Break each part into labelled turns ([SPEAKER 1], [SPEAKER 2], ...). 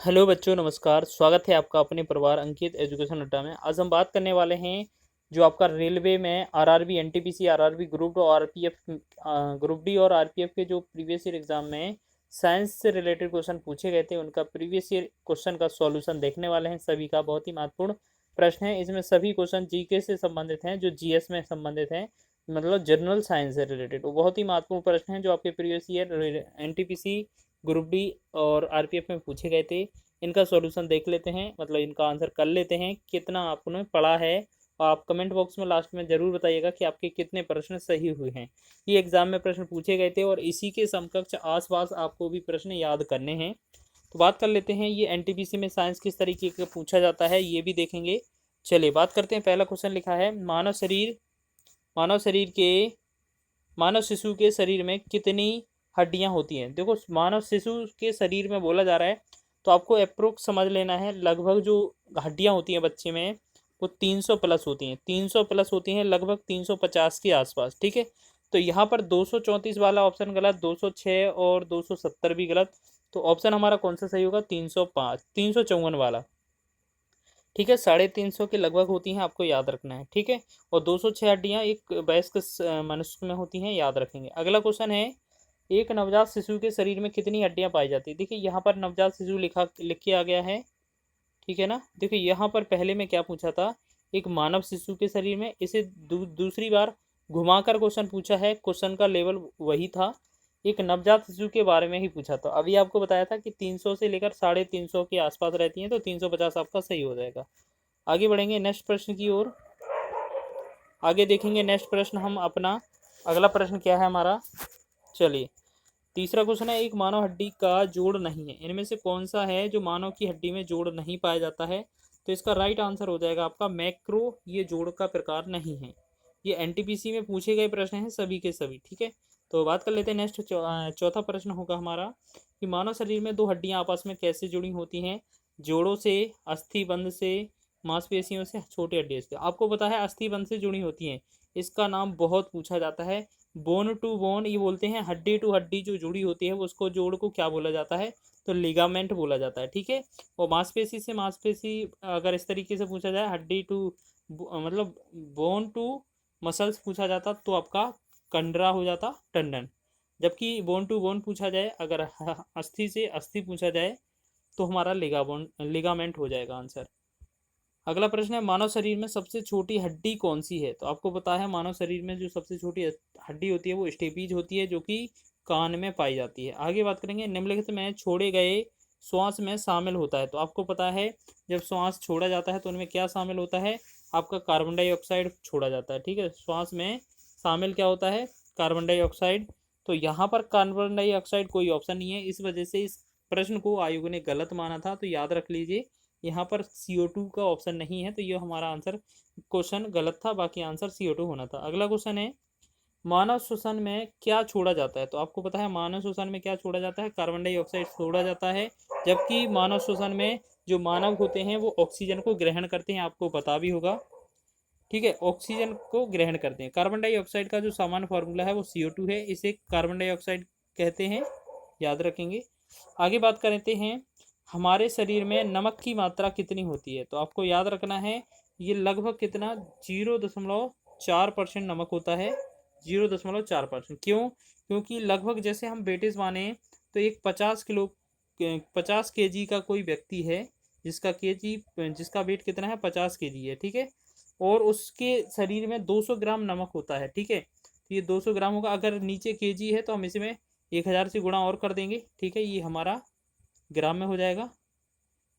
[SPEAKER 1] Hello बच्चों, नमस्कार। स्वागत है आपका अपने परिवार अंकित एजुकेशन अड्डा में। आज हम बात करने वाले हैं जो आपका रेलवे में आरआरबी, एनटीपीसी, आरआरबी ग्रुप और आरपीएफ, ग्रुप डी और आरपीएफ के जो प्रीवियस ईयर एग्जाम में साइंस से रिलेटेड क्वेश्चन पूछे गए थे, उनका प्रीवियस ईयर क्वेश्चन का सॉल्यूशन देखने वाले हैं। सभी का बहुत ही महत्वपूर्ण प्रश्न है। इसमें सभी क्वेश्चन जीके से संबंधित हैं, जो जीएस में संबंधित हैं, मतलब जनरल साइंस से रिलेटेड। वो बहुत ही महत्वपूर्ण प्रश्न हैं जो आपके previous year NTPC, group D और आरपीएफ में पूछे गए थे। इनका सॉल्यूशन देख लेते हैं, मतलब इनका आंसर कर लेते हैं। कितना आपने पढ़ा है, और आप कमेंट बॉक्स में लास्ट में ज़रूर बताइएगा कि आपके कितने प्रश्न सही हुए हैं। ये एग्जाम में प्रश्न पूछे गए थे और इसी के समकक्ष आसपास आपको भी प्रश्न याद करने हैं। तो बात कर लेते हैं, ये एनटीपीसी में साइंस किस तरीके का पूछा जाता है ये भी देखेंगे। चलिए बात करते हैं। पहला क्वेश्चन लिखा है, मानव शिशु के शरीर में कितनी हड्डियां होती हैं। देखो, मानव शिशु के शरीर में बोला जा रहा है, तो आपको अप्रोक्स समझ लेना है। लगभग जो हड्डियां होती हैं बच्चे में, वो 300 प्लस होती हैं। 300 प्लस होती हैं, लगभग 350 के आसपास। ठीक है, तो यहाँ पर 234 वाला ऑप्शन गलत, 206 और 270 भी गलत। तो ऑप्शन हमारा कौन सा सही होगा? 305, 354 वाला। ठीक है, 350 के लगभग होती हैं, आपको याद रखना है। ठीक है, और 206 हड्डियां एक वयस्क मनुष्य में होती हैं, याद रखेंगे। अगला क्वेश्चन है, एक नवजात शिशु के शरीर में कितनी हड्डियां पाई जाती है। देखिए यहाँ पर नवजात शिशु लिख के आ गया है। ठीक है ना। देखिए यहाँ पर पहले में क्या पूछा था, एक मानव शिशु के शरीर में। इसे दूसरी बार घुमाकर क्वेश्चन पूछा है, क्वेश्चन का लेवल वही था। एक नवजात शिशु के बारे में ही पूछा था। अभी आपको बताया था कि 300 से लेकर 350 के आसपास रहती हैं, तो 350 आपका सही हो जाएगा। आगे बढ़ेंगे नेक्स्ट प्रश्न की ओर। आगे देखेंगे नेक्स्ट प्रश्न हम अपना। अगला प्रश्न क्या है हमारा? चलिए, तीसरा क्वेश्चन है, एक मानव हड्डी का जोड़ नहीं है। इनमें से कौन सा है जो मानव की हड्डी में जोड़ नहीं पाया जाता है? तो इसका राइट आंसर हो जाएगा आपका मैक्रो। ये जोड़ का प्रकार नहीं है। ये एनटीपीसी में पूछे गए प्रश्न हैं सभी के सभी। ठीक है, तो बात कर लेते हैं नेक्स्ट। चौथा प्रश्न होगा हमारा कि मानव शरीर में दो हड्डियां आपस में कैसे जुड़ी होती हैं? जोड़ों से, अस्थि बंध से, मांसपेशियों से, छोटी हड्डियों से। आपको पता है अस्थि बंध से जुड़ी होती हैं। इसका नाम बहुत पूछा जाता है, बोन टू बोन ये बोलते हैं। हड्डी टू हड्डी जो जुड़ी होती है, वो उसको जोड़ को क्या बोला जाता है? तो लिगामेंट बोला जाता है। ठीक है, और मांसपेशी से मांसपेशी अगर इस तरीके से पूछा जाए, हड्डी टू मतलब बोन टू मसल्स पूछा जाता, तो आपका कंडरा हो जाता, टंडन। जबकि बोन टू बोन पूछा जाए, अगर अस्थि से अस्थि पूछा जाए, तो हमारा लिगामेंट हो जाएगा आंसर। अगला प्रश्न है, मानव शरीर में सबसे छोटी हड्डी कौन सी है? तो आपको पता है मानव शरीर में जो सबसे छोटी हड्डी होती है वो स्टेपीज होती है, जो कि कान में पाई जाती है। आगे बात करेंगे, निम्नलिखित में छोड़े गए श्वास में शामिल होता है। तो आपको पता है जब श्वास छोड़ा जाता है तो उनमें क्या शामिल होता है? आपका कार्बन डाइऑक्साइड छोड़ा जाता है। ठीक है, श्वास में शामिल क्या होता है? Carbon dioxide. तो यहाँ पर कार्बन डाइऑक्साइड कोई ऑप्शन नहीं है, इस वजह से इस प्रश्न को आयोग ने गलत माना था। तो याद रख लीजिए, यहाँ पर CO2 का ऑप्शन नहीं है, तो ये हमारा आंसर क्वेश्चन गलत था। बाकी आंसर CO2 होना था। अगला क्वेश्चन है, मानव श्वसन में क्या छोड़ा जाता है? तो आपको पता है मानव श्वसन में क्या छोड़ा जाता है? कार्बन डाइऑक्साइड छोड़ा जाता है। जबकि मानव श्वसन में जो मानव होते हैं वो ऑक्सीजन को ग्रहण करते हैं, आपको पता भी होगा। ठीक है, ऑक्सीजन को ग्रहण करते हैं। कार्बन डाइऑक्साइड का जो सामान्य फॉर्मूला है वो CO2 है, इसे कार्बन डाइऑक्साइड कहते हैं, याद रखेंगे। आगे बात करते हैं, हमारे शरीर में नमक की मात्रा कितनी होती है? तो आपको याद रखना है, ये लगभग कितना, 0.4% नमक होता है। 0.4%। क्यों? क्योंकि लगभग जैसे हम बेटेज माने, तो एक 50 kg का कोई व्यक्ति है, जिसका वेट कितना है? 50 kg है। ठीक है, और उसके शरीर में 200 ग्राम नमक होता है। ठीक है, तो ये 200 ग्राम होगा। अगर नीचे kg है तो हम इसमें 1000 से गुणा और कर देंगे। ठीक है, ये हमारा ग्राम में हो जाएगा।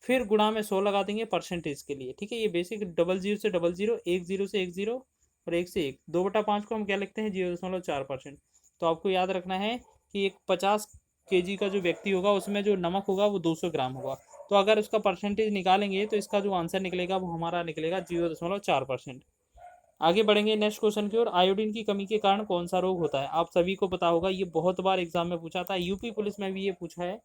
[SPEAKER 1] फिर गुणा में 100 लगा देंगे परसेंटेज के लिए। ठीक है, ये बेसिक 00 से 00, 10 से 10 और 1 से 1, 2/5 को हम क्या लिखते हैं? 0.4%। तो आपको याद रखना है कि एक 50 kg का जो व्यक्ति होगा, उसमें जो नमक होगा वो 200 ग्राम होगा। तो अगर उसका परसेंटेज निकालेंगे तो इसका जो आंसर निकलेगा वो हमारा निकलेगा 0.4%। आगे बढ़ेंगे नेक्स्ट क्वेश्चन की ओर। आयोडीन की कमी के कारण कौन सा रोग होता है? आप सभी को पता होगा, ये बहुत बार एग्जाम में पूछा था, यूपी पुलिस में भी ये पूछा है।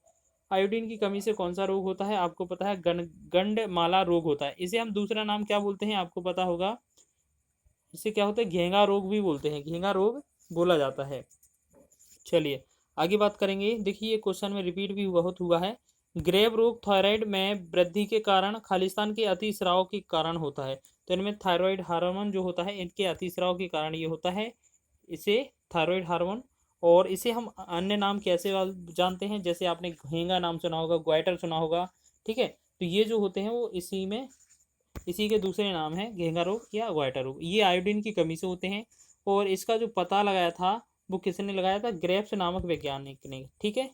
[SPEAKER 1] आयोडीन की कमी से कौन सा रोग होता है? आपको पता है गंडमाला रोग होता है। इसे हम दूसरा नाम क्या बोलते हैं? आपको पता होगा, इसे क्या होता है? घेंगा रोग भी बोलते हैं, घेंगा रोग बोला जाता है। चलिए आगे बात करेंगे। देखिए, ये क्वेश्चन में रिपीट भी बहुत हुआ है। ग्रेव रोग थायराइड में वृद्धि के कारण, खालिस्तान के अतिस्राव के कारण होता है। तो इनमें थायराइड हार्मोन जो होता है इनके अतिस्राव के कारण ये होता है, इसे थायराइड हार्मोन। और इसे हम अन्य नाम कैसे जानते हैं, जैसे आपने घेंगा नाम सुना होगा, ग्वाइटर सुना होगा, ठीक है। तो ये जो होते हैं वो इसी के दूसरे नाम है, घेंगा रोग या ग्वाइटर रोग। ये आयोडीन की कमी से होते हैं। और इसका जो पता लगाया था वो किसने लगाया था, ग्रेव्स नामक वैज्ञानिक ने, ठीक है।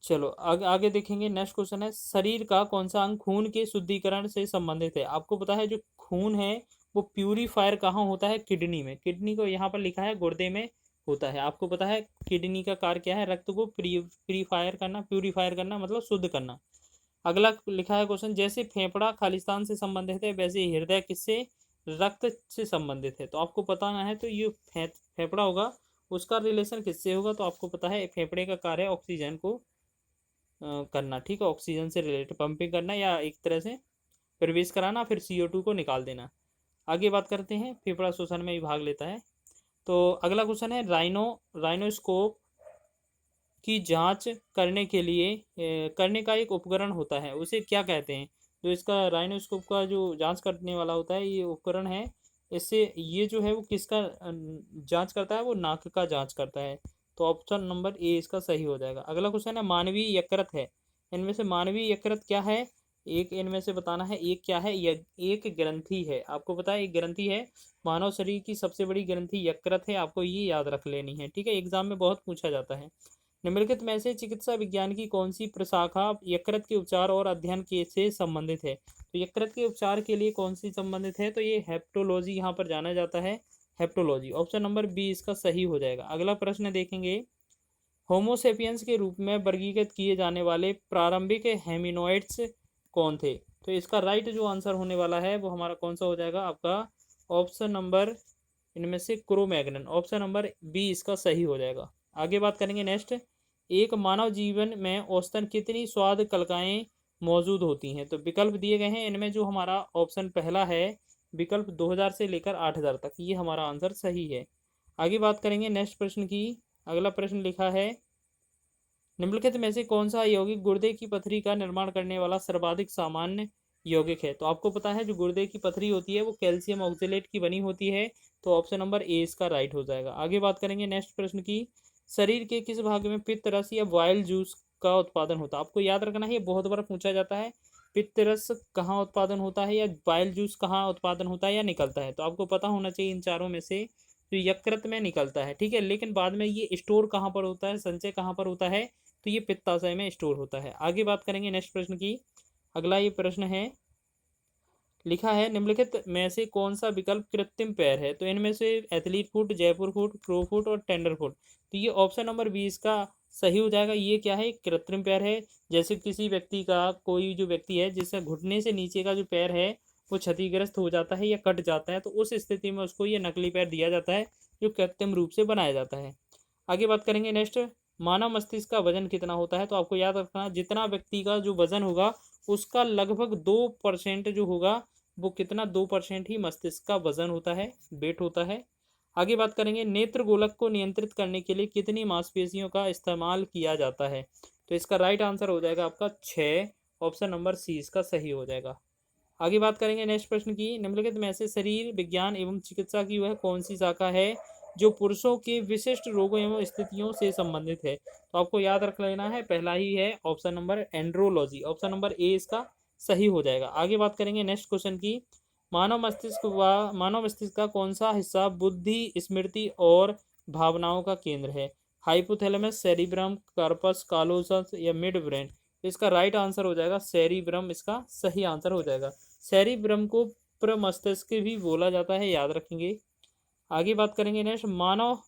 [SPEAKER 1] चलो आगे देखेंगे। नेक्स्ट क्वेश्चन है, शरीर का कौन सा अंग खून के शुद्धिकरण से संबंधित है। आपको पता है जो खून है वो प्यूरीफायर कहाँ होता है, किडनी में। किडनी को यहाँ पर लिखा है गुर्दे में होता है। आपको पता है किडनी का कार्य क्या है, रक्त को प्यूरीफायर करना मतलब शुद्ध करना। अगला लिखा है क्वेश्चन, जैसे फेफड़ा खालिस्तान से संबंधित है वैसे हृदय किससे, रक्त से संबंधित है। तो आपको बताना है तो ये फेफड़ा होगा, उसका रिलेशन किससे होगा। तो आपको पता है फेफड़े का कार्य है ऑक्सीजन को करना, ठीक है, ऑक्सीजन से रिलेटेड पंपिंग करना या एक तरह से प्रवेश कराना, फिर CO2 को निकाल देना। आगे बात करते हैं, फेफड़ा श्वसन में भी भाग लेता है। तो अगला क्वेश्चन है, राइनोस्कोप की जांच करने के लिए करने का एक उपकरण होता है, उसे क्या कहते हैं। जो इसका राइनोस्कोप का जो जांच करने वाला होता है ये उपकरण है, इससे ये जो है वो किसका जांच करता है, वो नाक का जांच करता है। तो ऑप्शन नंबर ए इसका सही हो जाएगा। अगला क्वेश्चन है, मानवीय यकृत है, इनमें से मानवीय यकृत क्या है, एक इनमें से बताना है। एक क्या है, एक ग्रंथि है। आपको पता है एक ग्रंथि है, मानव शरीर की सबसे बड़ी ग्रंथि यकृत है, आपको ये याद रख लेनी है, ठीक है, एग्जाम में बहुत पूछा जाता है। निम्नलिखित में से चिकित्सा विज्ञान की कौन सी प्रशाखा यकृत के उपचार और अध्ययन के से संबंधित है। तो यकृत के उपचार के लिए कौन सी संबंधित है, तो ये हेप्टोलॉजी यहाँ पर जाना जाता है, हेप्टोलॉजी। ऑप्शन नंबर बी इसका सही हो जाएगा। अगला प्रश्न देखेंगे, होमोसेपियंस के रूप में वर्गीकृत किए जाने वाले प्रारंभिक हेमिनोइड्स कौन थे। तो इसका राइट जो आंसर होने वाला है वो हमारा कौन सा हो जाएगा, आपका ऑप्शन नंबर, इनमें से क्रोमैग्नन, ऑप्शन नंबर बी इसका सही हो जाएगा। आगे बात करेंगे नेक्स्ट, एक मानव जीवन में औसतन कितनी स्वाद कलिकाएं मौजूद होती हैं। तो विकल्प दिए गए हैं, इनमें जो हमारा ऑप्शन पहला है विकल्प 2000 से लेकर 8000 तक, ये हमारा आंसर सही है। आगे बात करेंगे नेक्स्ट प्रश्न की। अगला प्रश्न लिखा है, निम्नलिखित में से कौन सा यौगिक गुर्दे की पथरी का निर्माण करने वाला सर्वाधिक सामान्य यौगिक है। तो आपको पता है जो गुर्दे की पथरी होती है वो कैल्शियम ऑक्जेलेट की बनी होती है। तो ऑप्शन नंबर ए इसका राइट हो जाएगा। आगे बात करेंगे नेक्स्ट प्रश्न की, शरीर के किस भाग में पित्त रस या बॉयल जूस का उत्पादन होता है। आपको याद रखना है, बहुत बार पूछा जाता है पित्त रस कहाँ उत्पादन होता है या बॉयल जूस कहाँ उत्पादन होता है या निकलता है। तो आपको पता होना चाहिए इन चारों में से तो यकृत में निकलता है, ठीक है, लेकिन बाद में ये स्टोर कहाँ पर होता है, संचय कहाँ पर होता है, तो ये पित्ताशय में स्टोर होता है। आगे बात करेंगे नेक्स्ट प्रश्न की। अगला ये प्रश्न है, लिखा है निम्नलिखित में से कौन सा विकल्प कृत्रिम पैर है। तो इनमें से athlete foot, Jaipur foot, pro foot और टेंडर फुट। तो ये ऑप्शन नंबर 20 का सही हो जाएगा। ये क्या है, कृत्रिम पैर है। जैसे किसी व्यक्ति का, कोई जो व्यक्ति है जिसका घुटने से नीचे का जो पैर है वो क्षतिग्रस्त हो जाता है या कट जाता है, तो उस स्थिति में उसको ये नकली पैर दिया जाता है जो कृत्रिम रूप से बनाया जाता है। आगे बात करेंगे नेक्स्ट, मानव मस्तिष्क का वजन कितना होता है। तो आपको याद रखना, जितना व्यक्ति का जो वजन होगा उसका लगभग 2% जो होगा वो कितना, 2% ही मस्तिष्क का वजन होता है, वेट होता है। आगे बात करेंगे, नेत्र गोलक को नियंत्रित करने के लिए कितनी मांसपेशियों का इस्तेमाल किया जाता है। तो इसका राइट आंसर हो जाएगा आपका 6, ऑप्शन नंबर सी इसका सही हो जाएगा। आगे बात करेंगे नेक्स्ट प्रश्न की, निम्नलिखित में से शरीर विज्ञान एवं चिकित्सा की वह कौन सी शाखा है जो पुरुषों के विशिष्ट रोगों एवं स्थितियों से संबंधित है। तो आपको याद रख लेना है, पहला ही है option number andrology, option number A इसका सही हो जाएगा। आगे बात करेंगे नेक्स्ट क्वेश्चन की, मानव मस्तिष्क का कौन सा हिस्सा बुद्धि, स्मृति और भावनाओं का केंद्र है। हाइपोथैलेमस, सेरिब्रम, कार्पस कालोसस या मिड ब्रेन। इसका राइट आंसर हो जाएगा सेरिब्रम, इसका सही आंसर हो जाएगा। सेरिब्रम को प्रमस्तिष्क भी बोला जाता है, याद रखेंगे। आगे बात करेंगे नेक्स्ट, मानव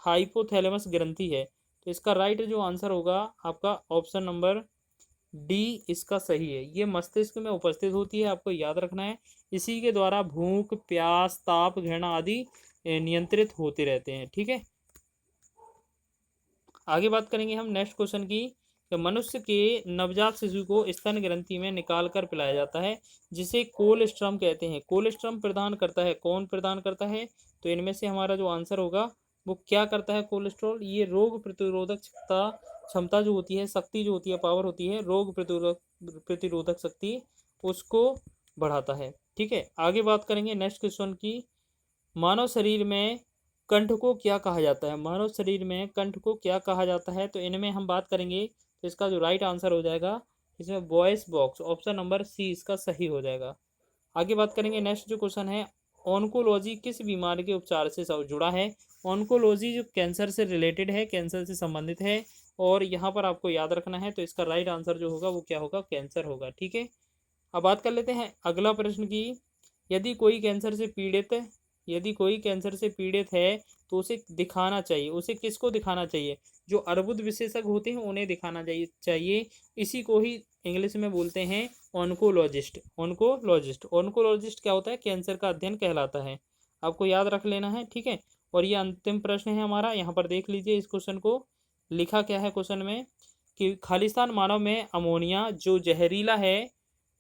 [SPEAKER 1] हाइपोथैलेमस ग्रंथि है। तो इसका राइट जो आंसर होगा आपका ऑप्शन नंबर डी इसका सही है। ये मस्तिष्क में उपस्थित होती है, आपको याद रखना है। इसी के द्वारा भूख, प्यास, ताप, घृणा आदि नियंत्रित होते रहते हैं, ठीक है। आगे बात करेंगे हम नेक्स्ट क्वेश्चन की, कि मनुष्य के नवजात शिशु को स्तन ग्रंथि में निकाल कर पिलाया जाता है जिसे कोलेस्ट्रम कहते हैं। कोलेस्ट्रम प्रदान करता है, कौन प्रदान करता है। तो इनमें से हमारा जो आंसर होगा वो क्या करता है, कोलेस्ट्रॉल। ये रोग प्रतिरोधक क्षमता क्षमता जो होती है, शक्ति जो होती है, पावर होती है, रोग प्रतिरोधक शक्ति, उसको बढ़ाता है। ठीक है, आगे बात करेंगे नेक्स्ट क्वेश्चन की। मानव शरीर में कंठ को क्या कहा जाता है? मानव शरीर में कंठ को क्या कहा जाता है? तो इनमें हम बात करेंगे तो इसका जो राइट आंसर हो जाएगा इसमें voice box, option number C इसका सही हो जाएगा। आगे बात करेंगे नेक्स्ट जो क्वेश्चन है, ऑन्कोलॉजी किस बीमारी के उपचार से जुड़ा है? ऑन्कोलॉजी जो कैंसर से रिलेटेड है, कैंसर से संबंधित है, और यहाँ पर आपको याद रखना है, तो इसका राइट आंसर जो होगा वो क्या होगा? कैंसर होगा। ठीक है, अब बात कर लेते हैं अगला प्रश्न की। यदि कोई कैंसर से पीड़ित यदि कोई कैंसर से पीड़ित है तो उसे दिखाना चाहिए, उसे किसको दिखाना चाहिए? जो अर्बुद विशेषज्ञ होते हैं उन्हें दिखाना चाहिए। इसी को ही इंग्लिश में बोलते हैं ऑन्कोलॉजिस्ट। ऑन्कोलॉजिस्ट ऑन्कोलॉजिस्ट क्या होता है? कैंसर का अध्ययन कहलाता है। आपको याद रख लेना है। ठीक है, और ये अंतिम प्रश्न है हमारा। यहाँ पर देख लीजिए इस क्वेश्चन को, लिखा क्या है क्वेश्चन में कि खालिस्तान मानव में अमोनिया जो जहरीला है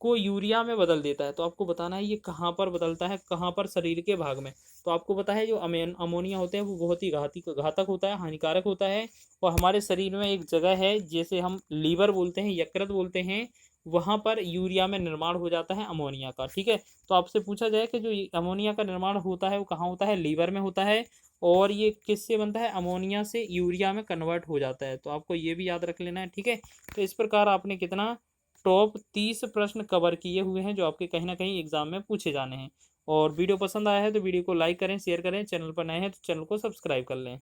[SPEAKER 1] को यूरिया में बदल देता है। तो आपको बताना है ये कहाँ पर बदलता है, कहाँ पर शरीर के भाग में। तो आपको पता है जो अमोनिया होते हैं वो बहुत ही घातक होता है, हानिकारक होता है, और हमारे शरीर में एक जगह है जैसे हम लीवर बोलते हैं, यकृत बोलते हैं, वहाँ पर यूरिया में निर्माण हो जाता है अमोनिया का। ठीक है, तो आपसे पूछा जाए कि जो अमोनिया का निर्माण होता है वो कहाँ होता है? लीवर में होता है, और ये किससे बनता है? अमोनिया से यूरिया में कन्वर्ट हो जाता है। तो आपको ये भी याद रख लेना है। ठीक है, तो इस प्रकार आपने कितना टॉप 30 प्रश्न कवर किए हुए हैं जो आपके कहीं ना कहीं एग्जाम में पूछे जाने हैं। और वीडियो पसंद आया है तो वीडियो को लाइक करें, शेयर करें, चैनल पर नए हैं तो चैनल को सब्सक्राइब कर लें।